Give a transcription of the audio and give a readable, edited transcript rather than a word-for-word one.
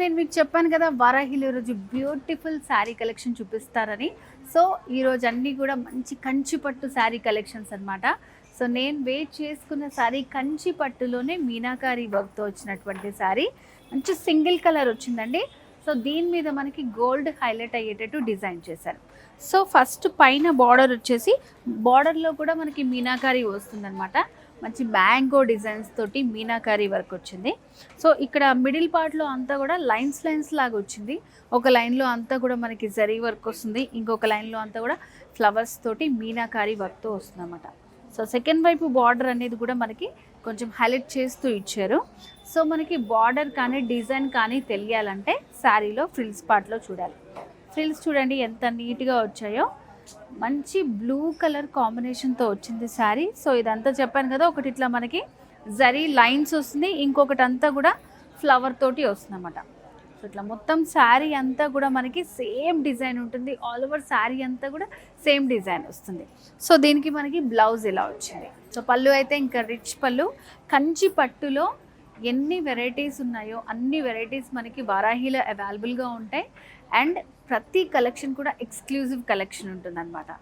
నేను మీకు చెప్పాను కదా వారాహిలో రోజు బ్యూటిఫుల్ శారీ కలెక్షన్ చూపిస్తారని. సో ఈరోజు అన్నీ కూడా మంచి కంచి పట్టు శారీ కలెక్షన్స్ అనమాట. సో నేను వెయిట్ చేసుకున్న శారీ కంచి పట్టులోనే మీనాకారి వర్క్తో వచ్చినటువంటి శారీ. మంచి సింగిల్ కలర్ వచ్చిందండి. సో దీని మీద మనకి గోల్డ్ హైలైట్ అయ్యేటట్టు డిజైన్ చేశారు. సో ఫస్ట్ పైన బార్డర్ వచ్చేసి బార్డర్లో కూడా మనకి మీనాకారి వస్తుందన్నమాట. మంచి మ్యాంగో డిజైన్స్ తోటి మీనాకారి వర్క్ వచ్చింది. సో ఇక్కడ మిడిల్ పార్ట్లో అంతా కూడా లైన్స్ లాగా వచ్చింది. ఒక లైన్లో అంతా కూడా మనకి జరీ వర్క్ వస్తుంది, ఇంకొక లైన్లో అంతా కూడా ఫ్లవర్స్ తోటి మీనాకారి వర్క్తో వస్తుంది అన్నమాట. సో సెకండ్ వైపు బార్డర్ అనేది కూడా మనకి కొంచెం హైలైట్ చేస్తూ ఇచ్చారు. సో మనకి బార్డర్ కానీ డిజైన్ కానీ తెలియాలంటే శారీలో ఫ్రిల్స్ పార్ట్లో చూడాలి. ఫ్రిల్స్ చూడండి ఎంత నీట్గా వచ్చాయో. మంచి బ్లూ కలర్ కాంబినేషన్తో వచ్చింది శారీ. సో ఇదంతా చెప్పాను కదా, ఒకటి ఇట్లా మనకి జరీ లైన్స్ వస్తుంది, ఇంకొకటి అంతా కూడా ఫ్లవర్ తోటి వస్తుంది అన్నమాట. సో ఇట్లా మొత్తం శారీ అంతా కూడా మనకి సేమ్ డిజైన్ ఉంటుంది. ఆల్ ఓవర్ శారీ అంతా కూడా సేమ్ డిజైన్ వస్తుంది. సో దీనికి మనకి బ్లౌజ్ ఇలా వచ్చింది. సో పళ్ళు అయితే ఇంకా రిచ్ పళ్ళు. కంచి పట్టులో ఎన్ని వెరైటీస్ ఉన్నాయో అన్ని వెరైటీస్ మనకి వారాహిలో అవైలబుల్గా ఉంటాయి. అండ్ ప్రతి కలెక్షన్ కూడా ఎక్స్క్లూజివ్ కలెక్షన్ ఉంటుంది అనమాట.